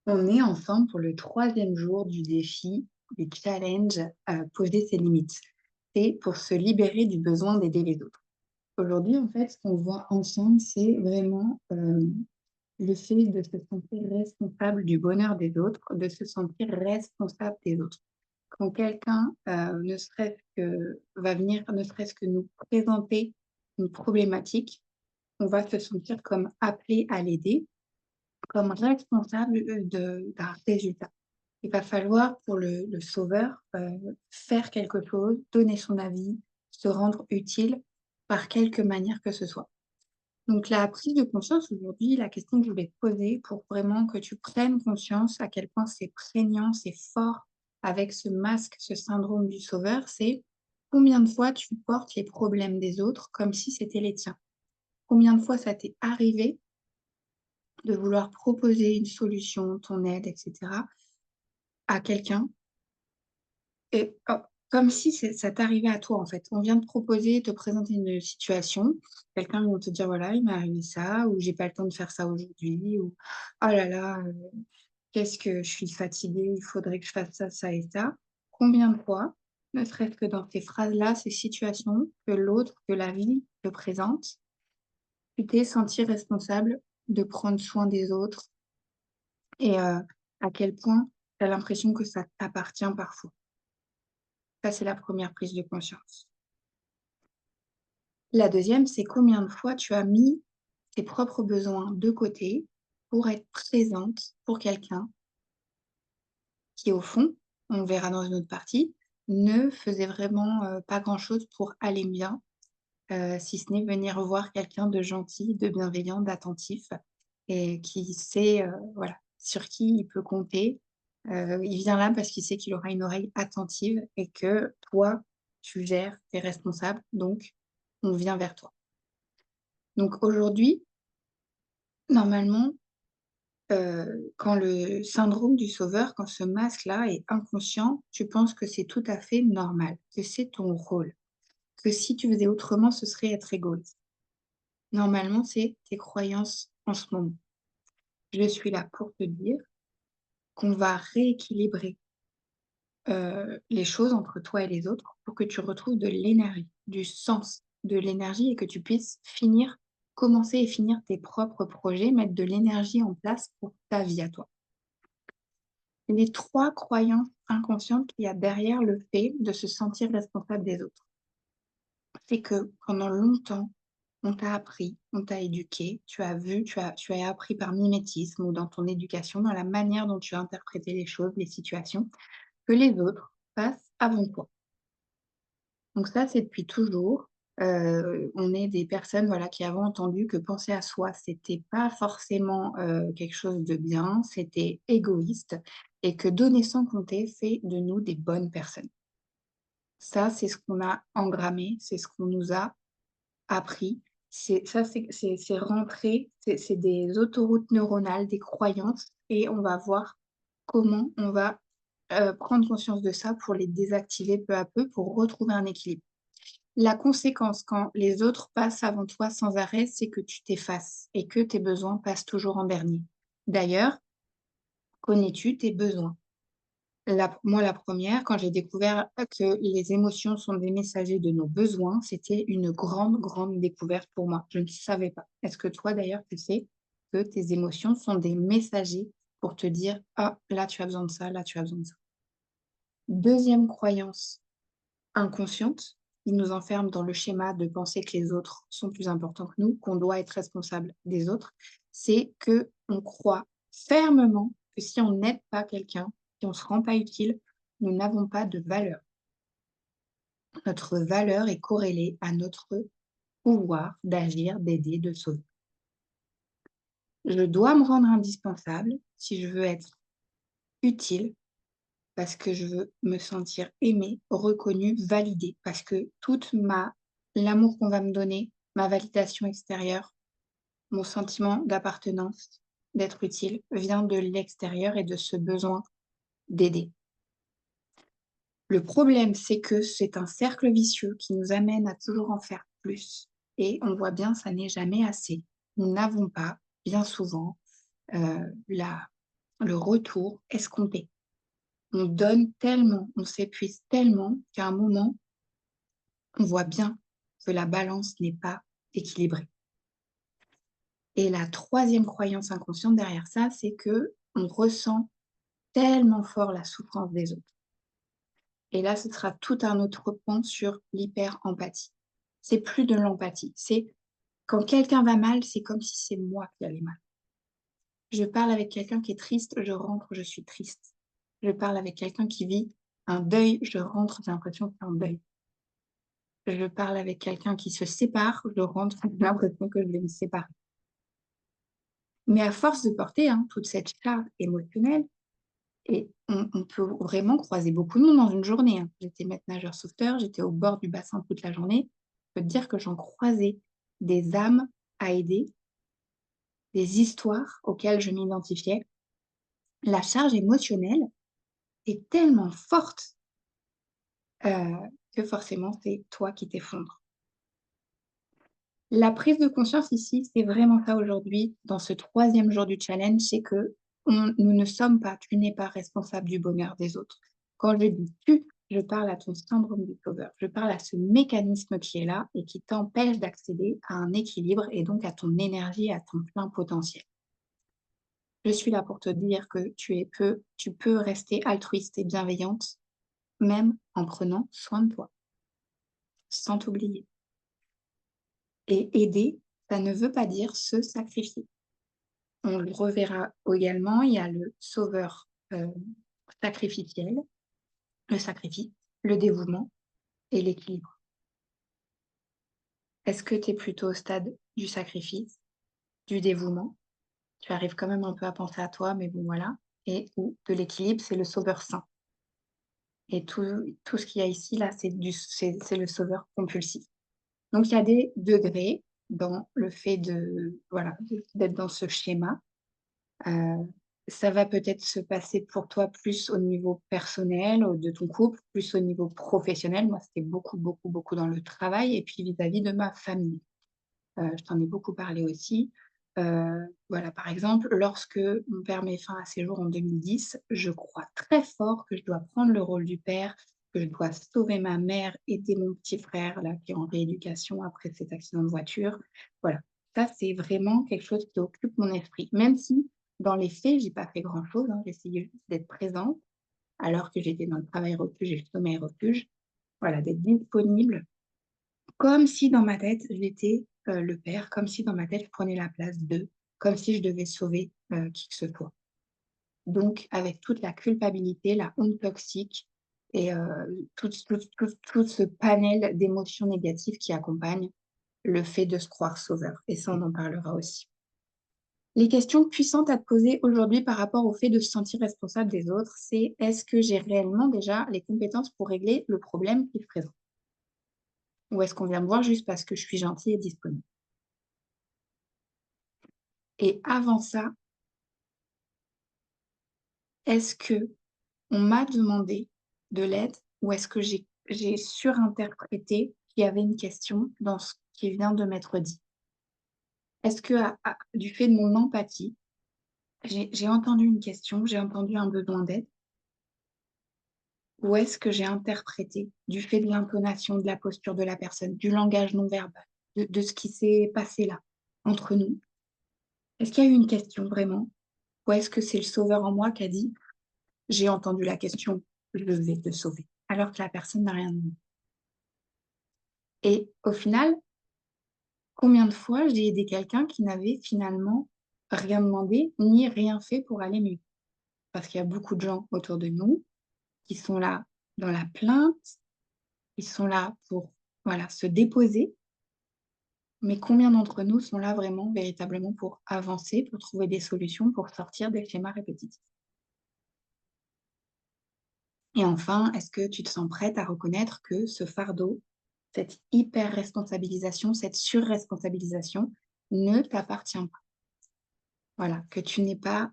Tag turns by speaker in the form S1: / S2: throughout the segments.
S1: On est ensemble pour le troisième jour du défi, du challenge, poser ses limites. C'est pour se libérer du besoin d'aider les autres. Aujourd'hui, en fait, ce qu'on voit ensemble, c'est vraiment, le fait de se sentir responsable du bonheur des autres, de se sentir responsable des autres. Quand quelqu'un, ne serait-ce que va venir ne serait-ce que nous présenter une problématique, on va se sentir comme appelé à l'aider, comme responsable, d'un résultat. Il va falloir pour le sauveur, faire quelque chose, donner son avis, se rendre utile par quelque manière que ce soit. Donc la prise de conscience aujourd'hui, la question que je voulais te poser pour vraiment que tu prennes conscience à quel point c'est prégnant, c'est fort avec ce masque, ce syndrome du sauveur, c'est combien de fois tu portes les problèmes des autres comme si c'était les tiens? Combien de fois ça t'est arrivé de vouloir proposer une solution, ton aide et cetera à quelqu'un. Et comme si ça t'arrivait à toi, en fait. On vient te proposer, te présenter une situation, quelqu'un vient te dire: «Voilà, il m'est arrivé ça» ou «J'ai pas le temps de faire ça aujourd'hui» ou «Oh là là, qu'est-ce que je suis fatiguée, il faudrait que je fasse ça, ça et ça». Combien de fois, ne serait-ce que dans ces phrases-là, ces situations que l'autre, que la vie te présente, tu t'es senti responsable de prendre soin des autres et à quel point tu as l'impression que ça t'appartient parfois? Ça, c'est la première prise de conscience. La deuxième, c'est combien de fois tu as mis tes propres besoins de côté pour être présente pour quelqu'un qui, au fond, on verra dans une autre partie, ne faisait vraiment, pas grand-chose pour aller bien, si ce n'est venir voir quelqu'un de gentil, de bienveillant, d'attentif et qui sait, voilà, sur qui il peut compter. Il vient là parce qu'il sait qu'il aura une oreille attentive et que toi, tu gères, tu es responsable, donc on vient vers toi. Donc aujourd'hui, normalement, quand le syndrome du sauveur, quand ce masque-là est inconscient, tu penses que c'est tout à fait normal, que c'est ton rôle, que si tu faisais autrement, ce serait être égoïste. Normalement, c'est tes croyances en ce moment. Je suis là pour te dire qu'on va rééquilibrer, les choses entre toi et les autres pour que tu retrouves de l'énergie, du sens, de l'énergie et que tu puisses commencer et finir tes propres projets, mettre de l'énergie en place pour ta vie à toi. Les 3 croyances inconscientes qu'il y a derrière le fait de se sentir responsable des autres. C'est que pendant longtemps, on t'a appris, on t'a éduqué, tu as vu, tu as appris par mimétisme ou dans ton éducation, dans la manière dont tu as interprété les choses, les situations, que les autres passent avant toi. Donc ça, c'est depuis toujours. On est des personnes, voilà, qui avons entendu que penser à soi, c'était pas forcément, quelque chose de bien, c'était égoïste et que donner sans compter fait de nous des bonnes personnes. Ça, c'est ce qu'on a engrammé, c'est ce qu'on nous a appris. C'est rentré, c'est des autoroutes neuronales, des croyances et on va voir comment on va, prendre conscience de ça pour les désactiver peu à peu, pour retrouver un équilibre. La conséquence quand les autres passent avant toi sans arrêt, c'est que tu t'effaces et que tes besoins passent toujours en dernier. D'ailleurs, connais-tu tes besoins? La première, quand j'ai découvert que les émotions sont des messagers de nos besoins, c'était une grande, grande découverte pour moi. Je ne savais pas. Est-ce que toi, d'ailleurs, tu sais que tes émotions sont des messagers pour te dire: «Ah, là, tu as besoin de ça, là, tu as besoin de ça». Deuxième croyance inconsciente, qui nous enferme dans le schéma de penser que les autres sont plus importants que nous, qu'on doit être responsable des autres, c'est que on croit fermement que si on n'aide pas quelqu'un, si on ne se rend pas utile, nous n'avons pas de valeur. Notre valeur est corrélée à notre pouvoir d'agir, d'aider, de sauver. Je dois me rendre indispensable si je veux être utile, parce que je veux me sentir aimée, reconnue, validée, parce que toute ma l'amour qu'on va me donner, ma validation extérieure, mon sentiment d'appartenance, d'être utile, vient de l'extérieur et de ce besoin d'aider. Le problème, c'est que c'est un cercle vicieux qui nous amène à toujours en faire plus et on voit bien, ça n'est jamais assez. Nous n'avons pas, bien souvent, la le retour escompté. On donne tellement, on s'épuise tellement qu'à un moment, on voit bien que la balance n'est pas équilibrée. Et la troisième croyance inconsciente derrière ça, c'est que on ressent tellement fort la souffrance des autres. Et là, ce sera tout un autre point sur l'hyper-empathie. C'est plus de l'empathie, c'est quand quelqu'un va mal, c'est comme si c'est moi qui allais mal. Je parle avec quelqu'un qui est triste, je rentre, je suis triste. Je parle avec quelqu'un qui vit un deuil, je rentre, j'ai l'impression que c'est un deuil. Je parle avec quelqu'un qui se sépare, je rentre, j'ai l'impression que je vais me séparer. Mais à force de porter, toute cette charge émotionnelle, et on peut vraiment croiser beaucoup de monde dans une journée, hein. J'étais maître nageur sauveteur, j'étais au bord du bassin toute la journée. Je peux te dire que j'en croisais des âmes à aider, des histoires auxquelles je m'identifiais. La charge émotionnelle est tellement forte, que forcément c'est toi qui t'effondres. La prise de conscience ici, c'est vraiment ça aujourd'hui, dans ce troisième jour du challenge, c'est que nous ne sommes pas, tu n'es pas responsable du bonheur des autres. Quand je dis tu, je parle à ton syndrome du sauveur. Je parle à ce mécanisme qui est là et qui t'empêche d'accéder à un équilibre et donc à ton énergie, à ton plein potentiel. Je suis là pour te dire que tu peux rester altruiste et bienveillante, même en prenant soin de toi, sans t'oublier. Et aider, ça ne veut pas dire se sacrifier. On le reverra également, il y a le sauveur, sacrificiel, le sacrifice, le dévouement et l'équilibre. Est-ce que tu es plutôt au stade du sacrifice, du dévouement? Tu arrives quand même un peu à penser à toi, mais bon voilà, et ou de l'équilibre, c'est le sauveur saint. Et tout ce qu'il y a ici là, c'est le sauveur compulsif. Donc il y a des degrés dans le fait de voilà, d'être dans ce schéma. Heu, Ça va peut-être se passer pour toi plus au niveau personnel, de ton couple, plus au niveau professionnel. Moi, c'était beaucoup, beaucoup, beaucoup dans le travail et puis vis-à-vis de ma famille. Je t'en ai beaucoup parlé aussi. Voilà, par exemple, lorsque mon père met fin à ses jours en 2010, je crois très fort que je dois prendre le rôle du père, que je dois sauver ma mère, aider mon petit frère là, qui est en rééducation après cet accident de voiture. Voilà, ça, c'est vraiment quelque chose qui occupe mon esprit. Même si, dans les faits, j'ai pas fait grand-chose, hein, j'ai essayé juste d'être présente, alors que j'étais dans le travail refuge et le sommeil refuge. Voilà, d'être disponible comme si dans ma tête, j'étais, le père, comme si dans ma tête, je prenais la place d'eux, comme si je devais sauver, qui que ce soit. Donc avec toute la culpabilité, la honte toxique et tout ce panel d'émotions négatives qui accompagne le fait de se croire sauveur et ça, on en parlera aussi. Les questions puissantes à te poser aujourd'hui par rapport au fait de se sentir responsable des autres, c'est: «Est-ce que j'ai réellement déjà les compétences pour régler le problème qui se présente? Ou est-ce qu'on vient me voir juste parce que je suis gentille et disponible?» Et avant ça, est-ce que on m'a demandé de l'aide ou est-ce que j'ai surinterprété qu'il y avait une question dans ce qui vient de m'être dit? Est-ce que du fait de mon empathie, j'ai entendu une question, j'ai entendu un besoin d'aide ou est-ce que j'ai interprété du fait de l'intonation, de la posture de la personne, du langage non verbal, de ce qui s'est passé là, entre nous? Est-ce qu'il y a eu une question vraiment? Ou est-ce que c'est le sauveur en moi qui a dit: «J'ai entendu la question, je vais te sauver», alors que la personne n'a rien demandé. Et au final, combien de fois j'ai aidé quelqu'un qui n'avait finalement rien demandé, ni rien fait pour aller mieux? Parce qu'il y a beaucoup de gens autour de nous qui sont là dans la plainte, ils sont là pour, voilà, se déposer, mais combien d'entre nous sont là vraiment, véritablement pour avancer, pour trouver des solutions, pour sortir des schémas répétitifs? Et enfin, est-ce que tu te sens prête à reconnaître que ce fardeau, cette hyper-responsabilisation, cette surresponsabilisation ne t'appartient pas? Voilà, que tu n'es pas,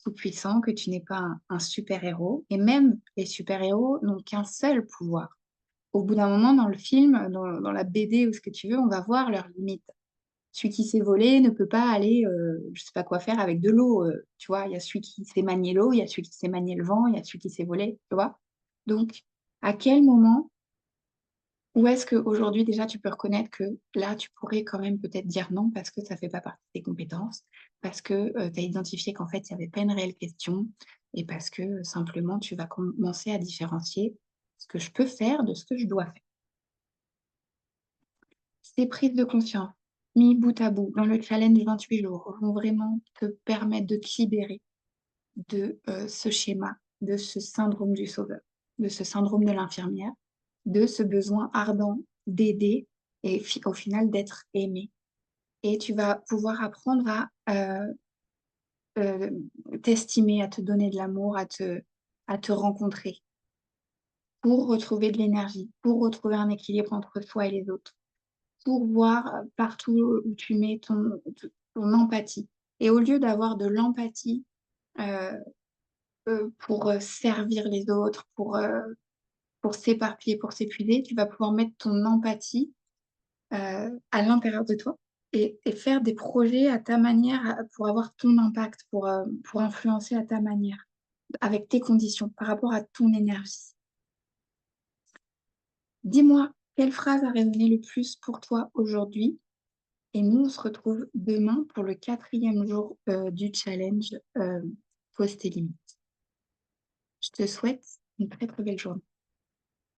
S1: tout puissant, que tu n'es pas un super-héros et même les super-héros n'ont qu'un seul pouvoir. Au bout d'un moment dans le film, dans la BD ou ce que tu veux, on va voir leurs limites. Celui qui sait voler ne peut pas aller, je sais pas quoi faire avec de l'eau, tu vois? Il y a celui qui sait manier l'eau, il y a celui qui sait manier le vent, il y a celui qui sait voler, tu vois? Donc à quel moment, où est-ce qu'aujourd'hui déjà tu peux reconnaître que là, tu pourrais quand même peut-être dire non parce que ça fait pas partie de tes compétences, parce que, tu as identifié qu'en fait il y avait pas une réelle question et parce que, simplement tu vas commencer à différencier ce que je peux faire de ce que je dois faire. Ces prises de conscience, mis bout à bout dans le challenge 28 jours, vont vraiment te permettre de te libérer de, ce schéma, de ce syndrome du sauveur, de ce syndrome de l'infirmière, de ce besoin ardent d'aider et au final d'être aimé. Et tu vas pouvoir apprendre à, t'estimer, à te donner de l'amour, à te rencontrer pour retrouver de l'énergie, pour retrouver un équilibre entre toi et les autres. Pour voir, partout où tu mets ton empathie et au lieu d'avoir de l'empathie, heu pour, servir les autres, pour s'éparpiller, pour s'épuiser, tu vas pouvoir mettre ton empathie, à l'intérieur de toi et faire des projets à ta manière, pour avoir ton impact, pour influencer à ta manière, avec tes conditions, par rapport à ton énergie. Dis-moi, quelle phrase a résonné le plus pour toi aujourd'hui? Et nous, on se retrouve demain pour le 4e jour, du challenge, Pose tes limites. Je te souhaite une très, très belle journée.